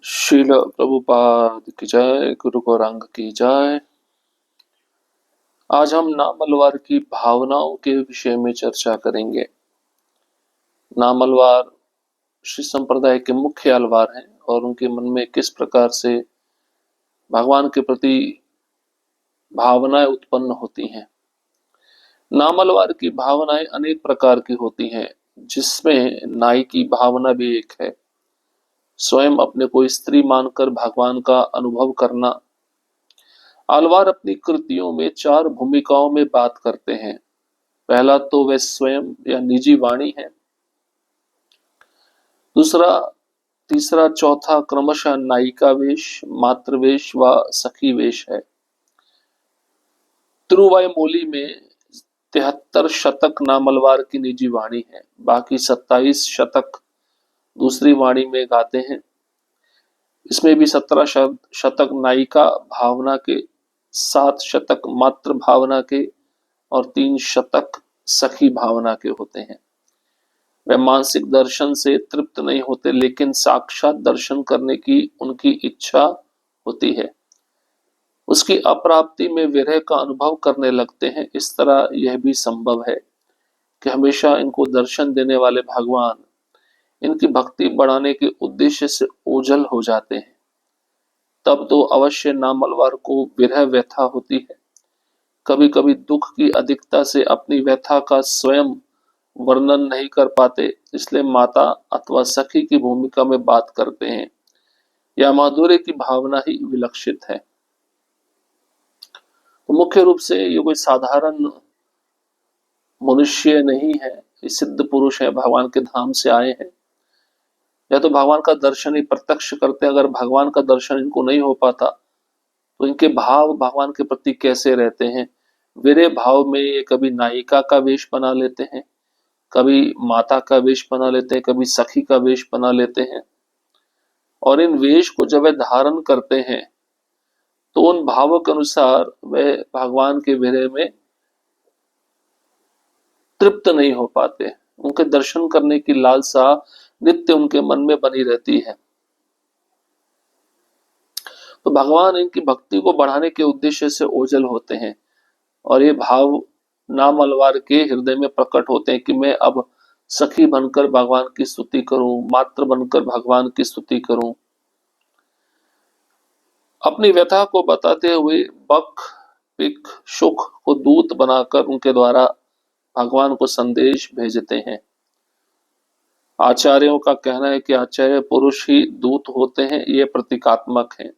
शील प्रभुपाद की जय, गुरु गौरांग की जय। आज हम नामलवार की भावनाओं के विषय में चर्चा करेंगे। नामलवार श्री संप्रदाय के मुख्य अलवार हैं और उनके मन में किस प्रकार से भगवान के प्रति भावनाएं उत्पन्न होती हैं। नामलवार की भावनाएं अनेक प्रकार की होती हैं, जिसमें नाई की भावना भी एक है। स्वयं अपने को स्त्री मानकर भगवान का अनुभव करना। अलवार अपनी कृतियों में 4 भूमिकाओं में बात करते हैं। पहला तो वह स्वयं या निजी वाणी है। दूसरा, तीसरा, चौथा क्रमशः नायिका वेश, मातृवेश व सखी वेश है। तिरुवायुमोली में 73 शतक नामलवार की निजी वाणी है, बाकी 27 शतक दूसरी वाणी में गाते हैं। इसमें भी 17 शतक नायिका भावना के, 7 शतक मातृ भावना के और 3 शतक सखी भावना के होते हैं। वे मानसिक दर्शन से तृप्त नहीं होते, लेकिन साक्षात दर्शन करने की उनकी इच्छा होती है। उसकी अप्राप्ति में विरह का अनुभव करने लगते हैं। इस तरह यह भी संभव है कि हमेशा इनको दर्शन देने वाले भगवान इनकी भक्ति बढ़ाने के उद्देश्य से ओझल हो जाते हैं। तब तो अवश्य नामलवार को विरह व्यथा होती है। कभी कभी दुख की अधिकता से अपनी व्यथा का स्वयं वर्णन नहीं कर पाते, इसलिए माता अथवा सखी की भूमिका में बात करते हैं। या माधुर्य की भावना ही विलक्षित है। तो मुख्य रूप से ये कोई साधारण मनुष्य नहीं है, ये सिद्ध पुरुष है, भगवान के धाम से आए हैं। या तो भगवान का दर्शन ही प्रत्यक्ष करते हैं। अगर भगवान का दर्शन इनको नहीं हो पाता तो इनके भाव भगवान के प्रति कैसे रहते हैं। विरह भाव में ये कभी नायिका का वेश बना लेते हैं, कभी माता का वेश बना लेते हैं, कभी सखी का वेश बना लेते हैं। और इन वेश को जब वे धारण करते हैं तो उन भावों के अनुसार वे भगवान के विरह में तृप्त नहीं हो पाते। उनके दर्शन करने की लालसा नित्य उनके मन में बनी रहती है। तो भगवान इनकी भक्ति को बढ़ाने के उद्देश्य से ओझल होते हैं और ये भाव नामलवार के हृदय में प्रकट होते हैं कि मैं अब सखी बनकर भगवान की स्तुति करूं, मात्र बनकर भगवान की स्तुति करूं। अपनी व्यथा को बताते हुए बक, पिक, सुख को दूत बनाकर उनके द्वारा भगवान को संदेश भेजते हैं। आचार्यों का कहना है कि आचार्य पुरुष ही दूत होते हैं, ये प्रतीकात्मक है।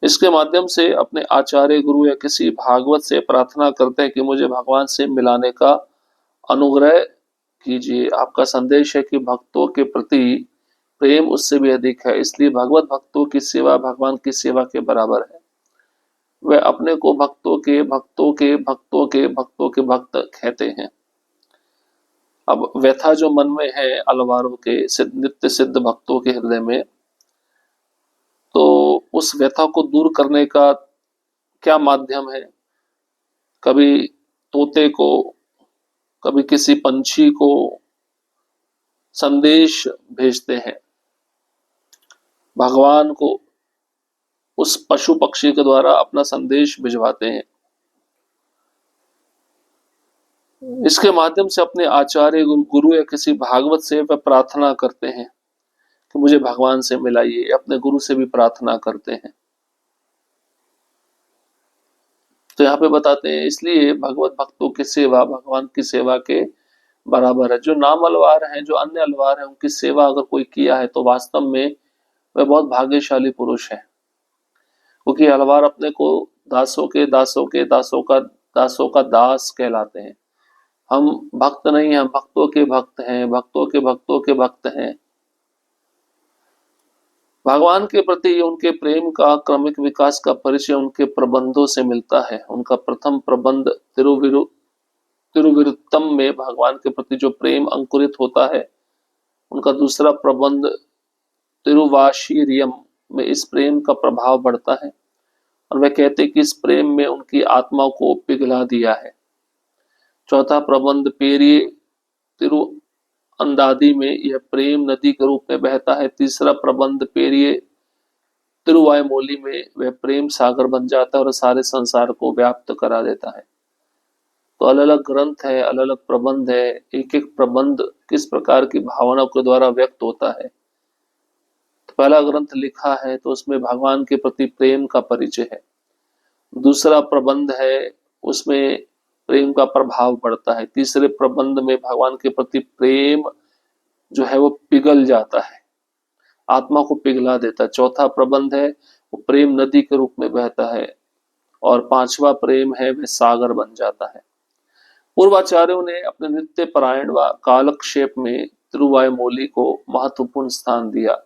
इसके माध्यम से अपने आचार्य गुरु या किसी भागवत से प्रार्थना करते हैं कि मुझे भगवान से मिलाने का अनुग्रह कीजिए। आपका संदेश है कि भक्तों के प्रति प्रेम उससे भी अधिक है, इसलिए भगवत भक्तों की सेवा भगवान की सेवा के बराबर है। वे अपने को भक्तों के भक्तों के भक्तों के भक्तों के भक्त कहते हैं। अब व्यथा जो मन में है अलवारों के नित्य सिद्ध भक्तों के हृदय में, तो उस व्यथा को दूर करने का क्या माध्यम है। कभी तोते को, कभी किसी पंछी को संदेश भेजते हैं। भगवान को उस पशु पक्षी के द्वारा अपना संदेश भिजवाते हैं। इसके माध्यम से अपने आचार्य गुरु या किसी भागवत से वे प्रार्थना करते हैं कि मुझे भगवान से मिलाइए। अपने गुरु से भी प्रार्थना करते हैं। तो यहाँ पे बताते हैं इसलिए भगवत भक्तों की सेवा भगवान की सेवा के बराबर है। जो नाम अलवार हैं, जो अन्य अलवार हैं, उनकी सेवा अगर कोई किया है तो वास्तव में वह बहुत भाग्यशाली पुरुष है, क्योंकि अलवार अपने को दासों के दासों के दासों का दास कहलाते हैं। हम भक्त नहीं, हम भक्तों के भक्त हैं, भक्तों के भक्तों के भक्त हैं। भगवान के प्रति उनके प्रेम का क्रमिक विकास का परिचय उनके प्रबंधों से मिलता है। उनका प्रथम प्रबंध तिरुविरुत्तम में भगवान के प्रति जो प्रेम अंकुरित होता है, उनका दूसरा प्रबंध तिरुवाशीरियम में इस प्रेम का प्रभाव बढ़ता है और वे कहते कि इस प्रेम में उनकी आत्मा को पिघला दिया है। चौथा प्रबंध पेरिये तिरु अंदादि में यह प्रेम नदी के रूप में बहता है। तीसरा प्रबंध पेरिये तिरुवायुमोली में वह प्रेम सागर बन जाता है और सारे संसार को व्याप्त करा देता है। तो अलग अलग ग्रंथ है, अलग अलग प्रबंध है, एक एक प्रबंध किस प्रकार की भावनाओं के द्वारा व्यक्त होता है। तो पहला ग्रंथ लिखा है तो उसमें भगवान के प्रति प्रेम का परिचय है। दूसरा प्रबंध है उसमें प्रेम का प्रभाव पड़ता है। तीसरे प्रबंध में भगवान के प्रति प्रेम जो है वो पिघल जाता है, आत्मा को पिघला देता है। चौथा प्रबंध है वो प्रेम नदी के रूप में बहता है और पांचवा प्रेम है वह सागर बन जाता है। पूर्वाचार्यों ने अपने नित्य पारायण व कालक्षेप में तिरुवायुमोली को महत्वपूर्ण स्थान दिया।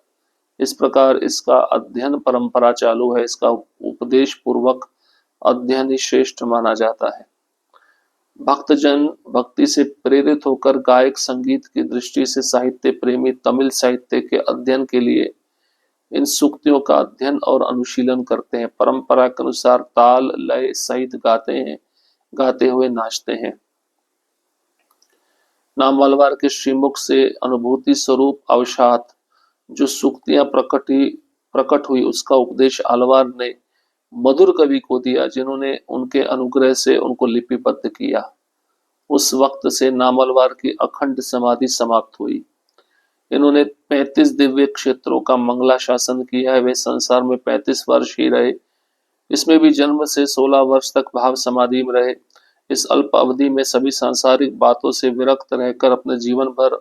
इस प्रकार इसका अध्ययन परंपरा चालू है। इसका उपदेश पूर्वक अध्ययन ही श्रेष्ठ माना जाता है। भक्तजन भक्ति से प्रेरित होकर गायक संगीत की दृष्टि से साहित्य प्रेमी तमिल साहित्य के अध्ययन के लिए इन सूक्तियों का अध्ययन और अनुशीलन करते हैं। परंपरा के अनुसार ताल लय सहित गाते हुए नाचते हैं। नामवलवार के श्रीमुख से अनुभूति स्वरूप अवसात जो सूक्तियां प्रकट हुई उसका उपदेश आलवार ने मधुर कवि को दिया, जिन्होंने उनके अनुग्रह से उनको लिपिबद्ध किया। उस वक्त से नामवलवार की अखंड समाधि समाप्त हुई। इन्होंने 35 दिव्य क्षेत्रों का मंगला शासन किया है। वे संसार में 35 वर्ष ही रहे। इसमें भी जन्म से 16 वर्ष तक भाव समाधि में रहे। इस अल्प अवधि में सभी सांसारिक बातों से विरक्त रहकर अपने जीवन भर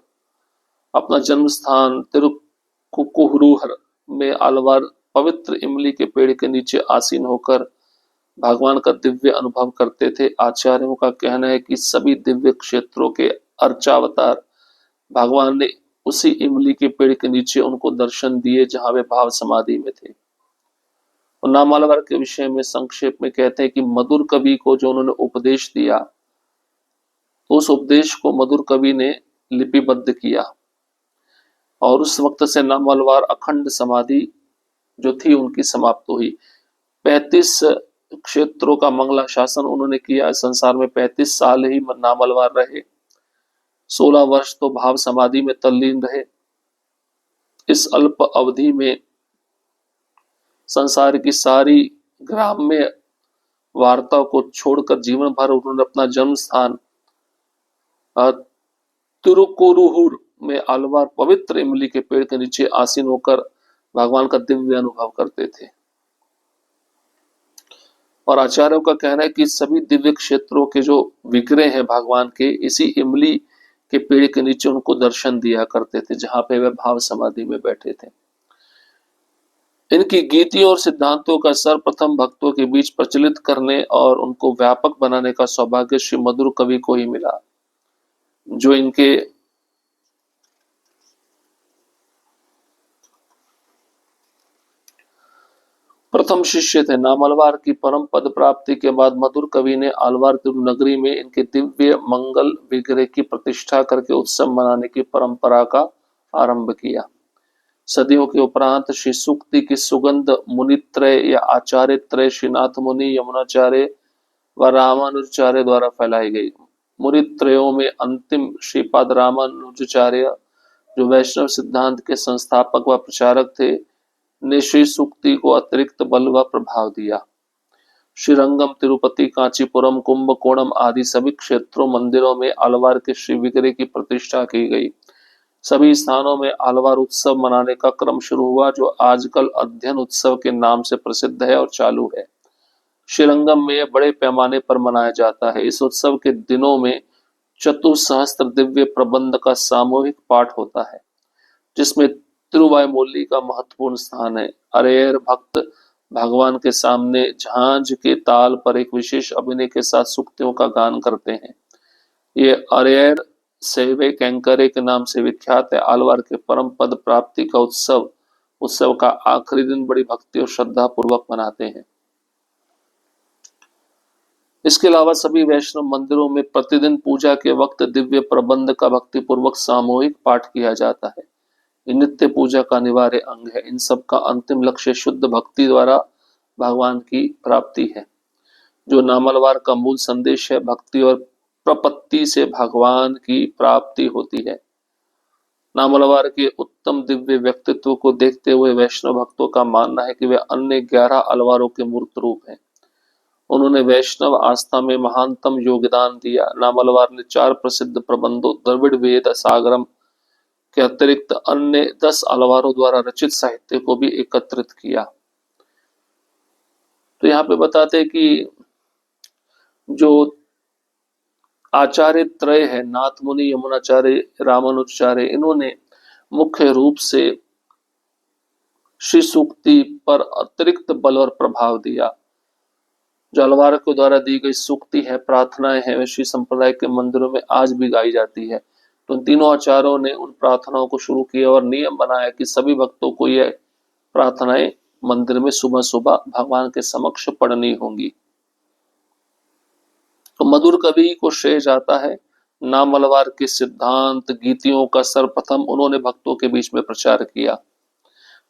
अपना जन्म स्थान तिरुकुहुरुहर में आलवार पवित्र इमली के पेड़ के नीचे आसीन होकर भगवान का दिव्य अनुभव करते थे। आचार्यों का कहना है कि सभी दिव्य क्षेत्रों के अर्चावतार भगवान ने उसी इमली के पेड़ के नीचे उनको दर्शन दिए जहां वे भाव समाधि में थे। और नामालवार के विषय में संक्षेप में कहते हैं कि मधुर कवि को जो उन्होंने उपदेश दिया तो उस उपदेश को मधुर कवि ने लिपिबद्ध किया और उस वक्त से नामवलवार अखंड समाधि जो थी उनकी समाप्त हुई। 35 क्षेत्रों का मंगला शासन उन्होंने किया। संसार में 35 साल ही नामवलवार रहे। 16 वर्ष तो भाव समाधि में तल्लीन रहे। इस अल्प अवधि में संसार की सारी ग्राम्य वार्ता को छोड़कर जीवन भर उन्होंने अपना जन्म स्थान तिरुकुरुहुर में आलवार पवित्र इमली के पेड़ के नीचे आसीन होकर भगवान का दिव्य अनुभव करते थे। और आचार्यों का कहना है कि सभी दिव्य क्षेत्रों के जो विग्रह हैं भगवान के इसी इमली के पेड़ के नीचे उनको दर्शन दिया करते थे जहां पे वे भाव समाधि में बैठे थे। इनकी गीतियों और सिद्धांतों का सर्वप्रथम भक्तों के बीच प्रचलित करने और उनको व्यापक बनाने का सौभाग्य श्री मधुर कवि को ही मिला, जो इनके प्रथम शिष्य थे। नामलवार की परम पद प्राप्ति के बाद मधुर कवि ने आलवार तिरुनगरी में इनके दिव्य मंगल विग्रह की प्रतिष्ठा करके उत्सव मनाने की परंपरा का आरंभ किया। सदियों के उपरांत श्री सूक्ति की सुगंध मुनित्रय या आचार्य त्रय श्रीनाथ मुनि, यमुनाचार्य व रामानुजाचार्य द्वारा फैलाई गई। मुनित्रयों में अंतिम श्रीपाद रामानुजाचार्य जो वैष्णव सिद्धांत के संस्थापक व प्रचारक थे ने श्री सूक्ति को अतिरिक्त बल व प्रभाव दिया। श्रीरंगम, तिरुपति, कांचीपुरम, कुंभकोणम आदि सभी क्षेत्रों मंदिरों में आलवार के श्री विग्रह की प्रतिष्ठा की गई। सभी स्थानों में आलवार उत्सव मनाने का क्रम शुरू हुआ जो आजकल अध्ययन उत्सव के नाम से प्रसिद्ध है और चालू है। श्रीरंगम में बड़े पैमाने पर मनाया जाता है। इस उत्सव के दिनों में चतुसहस्त्र दिव्य प्रबंध का सामूहिक पाठ होता है जिसमें तिरुवायुमोली का महत्वपूर्ण स्थान है। अरेयर भक्त भगवान के सामने झांझ के ताल पर एक विशेष अभिनय के साथ सूक्तियों का गान करते हैं। ये अरेयर सेवे कैंकरे के नाम से विख्यात है। आलवार के परम पद प्राप्ति का उत्सव का आखिरी दिन बड़ी भक्ति और श्रद्धा पूर्वक मनाते हैं। इसके अलावा सभी वैष्णव मंदिरों में प्रतिदिन पूजा के वक्त दिव्य प्रबंध का भक्ति पूर्वक सामूहिक पाठ किया जाता है। नित्य पूजा का अनिवार्य अंग है। इन सब का अंतिम लक्ष्य शुद्ध भक्ति द्वारा भगवान की प्राप्ति है, जो नामलवार का मूल संदेश है। भक्ति और प्रपत्ति से भगवान की प्राप्ति होती है। नामलवार के उत्तम दिव्य व्यक्तित्व को देखते हुए वैष्णव भक्तों का मानना है कि वे अन्य 11 अलवारों के मूर्त रूप हैं। उन्होंने वैष्णव आस्था में महानतम योगदान दिया। नामलवार ने 4 प्रसिद्ध प्रबंधों द्रविड़ वेद सागरम के अतिरिक्त अन्य 10 अलवारों द्वारा रचित साहित्य को भी एकत्रित किया। तो यहाँ पे बताते हैं कि जो आचार्य त्रय है, नाथ मुनि, यमुनाचार्य, रामानुजाचार्य, इन्होंने मुख्य रूप से श्री सूक्ति पर अतिरिक्त बल और प्रभाव दिया। जो अलवार के द्वारा दी गई सूक्ति है, प्रार्थनाएं हैं, वे श्री संप्रदाय के मंदिरों में आज भी गाई जाती है। तो इन तीनों आचार्यों ने उन प्रार्थनाओं को शुरू किया और नियम बनाया कि सभी भक्तों को यह प्रार्थनाएं मंदिर में सुबह सुबह भगवान के समक्ष पढ़नी होंगी। तो मधुर कवि को श्रेय जाता है। नामलवार के सिद्धांत गीतियों का सर्वप्रथम उन्होंने भक्तों के बीच में प्रचार किया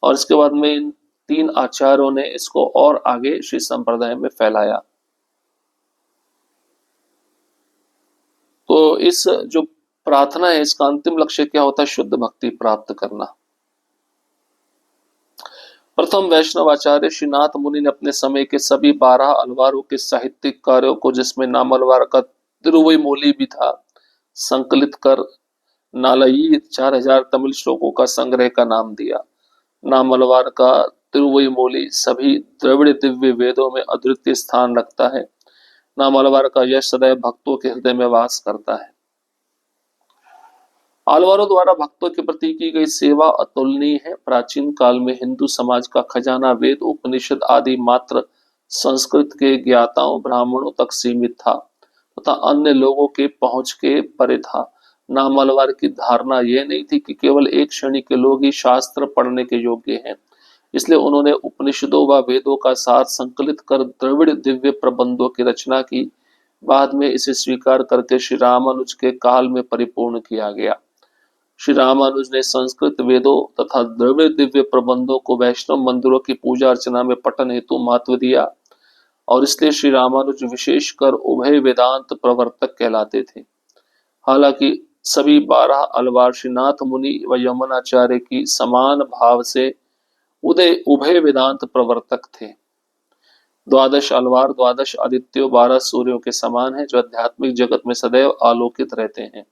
और इसके बाद में इन 3 आचार्यों ने इसको और आगे श्री संप्रदाय में फैलाया। तो इस जो प्रार्थना है, इसका अंतिम लक्ष्य क्या होता है? शुद्ध भक्ति प्राप्त करना। प्रथम वैष्णव आचार्य श्रीनाथ मुनि ने अपने समय के सभी 12 अलवारों के साहित्यिक कार्यों को, जिसमें नामलवार का तिरुवैमोली भी था, संकलित कर नालयी 4000 तमिल श्लोकों का संग्रह का नाम दिया। नामलवार का तिरुवैमोली सभी द्रविड़ दिव्य वेदों में अद्वितीय स्थान रखता है। नामलवार का यश सदैव भक्तों के हृदय में वास करता है। अलवारों द्वारा भक्तों के प्रति की गई सेवा अतुलनीय है। प्राचीन काल में हिंदू समाज का खजाना वेद, उपनिषद आदि मात्र संस्कृत के ज्ञाताओं ब्राह्मणों तक सीमित था तथा अन्य लोगों के पहुंच के परे था। नामलवार की धारणा यह नहीं थी कि केवल एक श्रेणी के लोग ही शास्त्र पढ़ने के योग्य हैं, इसलिए उन्होंने उपनिषदों व वेदों का सार संकलित कर द्रविड़ दिव्य प्रबंधों की रचना की। बाद में इसे स्वीकार करके श्री रामानुज के काल में परिपूर्ण किया गया। श्री रामानुज ने संस्कृत वेदों तथा द्रविड़ दिव्य प्रबंधों को वैष्णव मंदिरों की पूजा अर्चना में पठन हेतु महत्व दिया और इसलिए श्री रामानुज विशेषकर उभय वेदांत प्रवर्तक कहलाते थे। हालांकि सभी 12 अलवार श्रीनाथ मुनि व यमुनाचार्य की समान भाव से उभय वेदांत प्रवर्तक थे। 12 अलवार 12 आदित्यों 12 सूर्यों के समान है, जो आध्यात्मिक जगत में सदैव आलोकित रहते हैं।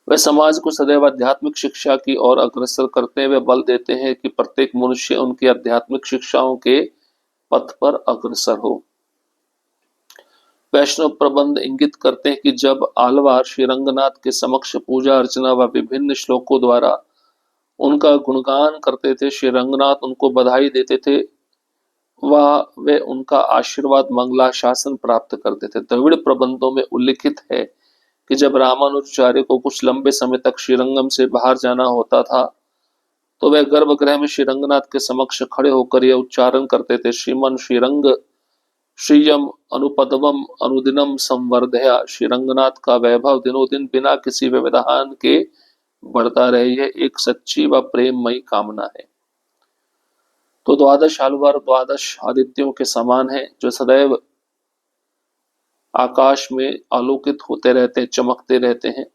वे समाज को सदैव आध्यात्मिक शिक्षा की ओर अग्रसर करते हुए बल देते हैं कि प्रत्येक मनुष्य उनकी आध्यात्मिक शिक्षाओं के पथ पर अग्रसर हो। वैष्णव प्रबंध इंगित करते हैं कि जब आलवार श्री रंगनाथ के समक्ष पूजा अर्चना व विभिन्न श्लोकों द्वारा उनका गुणगान करते थे, श्री रंगनाथ उनको बधाई देते थे व वे उनका आशीर्वाद मंगलाशासन प्राप्त करते थे। द्रविड़ प्रबंधों में उल्लिखित है कि जब रामानुजाचार्य को कुछ लंबे समय तक श्रीरंगम से बाहर जाना होता था तो वे गर्भगृह में श्री रंगनाथ के समक्ष खड़े होकर यह उच्चारण करते थे, श्रीमन श्रीरंग श्रीयम अनुपदवम अनुदिनम संवर्धया। श्री रंगनाथ का वैभव दिनों दिन बिना किसी व्यवधान के बढ़ता रहे, यह एक सच्ची व प्रेममयी कामना है। तो 12 अलवार 12 आदित्यों के समान है, जो सदैव आकाश में आलोकित होते रहते हैं, चमकते रहते हैं,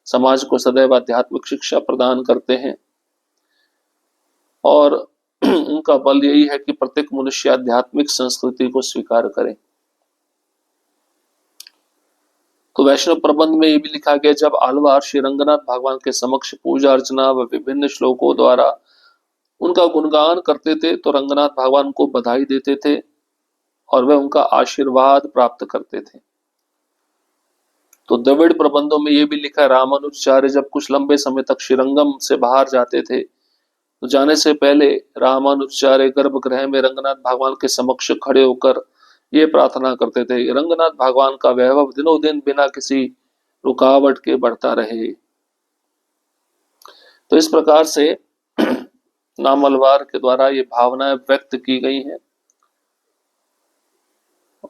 समाज को सदैव आध्यात्मिक शिक्षा प्रदान करते हैं और उनका बल यही है कि प्रत्येक मनुष्य आध्यात्मिक संस्कृति को स्वीकार करे। तो वैष्णव प्रबंध में ये भी लिखा गया, जब आलवार श्री रंगनाथ भगवान के समक्ष पूजा अर्चना व विभिन्न श्लोकों द्वारा उनका गुणगान करते थे तो रंगनाथ भगवान को बधाई देते थे और वे उनका आशीर्वाद प्राप्त करते थे। तो द्रविड़ प्रबंधों में यह भी लिखा है, रामानुजाचार्य जब कुछ लंबे समय तक श्रीरंगम से बाहर जाते थे तो जाने से पहले रामानुजाचार्य गर्भगृह में रंगनाथ भगवान के समक्ष खड़े होकर ये प्रार्थना करते थे, रंगनाथ भगवान का वैभव दिनों दिन बिना किसी रुकावट के बढ़ता रहे। तो इस प्रकार से नामलवार के द्वारा ये भावनाएं व्यक्त की गई हैं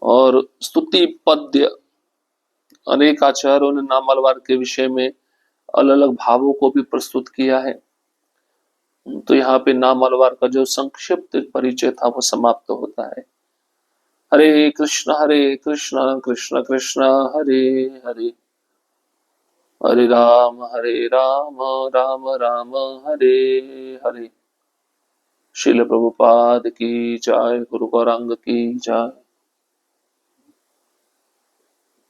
और स्तुति पद्य अनेक आचार्यों ने नामलवार के विषय में अलग अलग भावों को भी प्रस्तुत किया है। तो यहाँ पे नामलवार का जो संक्षिप्त परिचय था वो समाप्त होता है। हरे कृष्ण कृष्ण कृष्ण हरे हरे। हरे राम राम राम हरे हरे। शिल प्रभुपाद की जय, गुरु गौरांग की जय।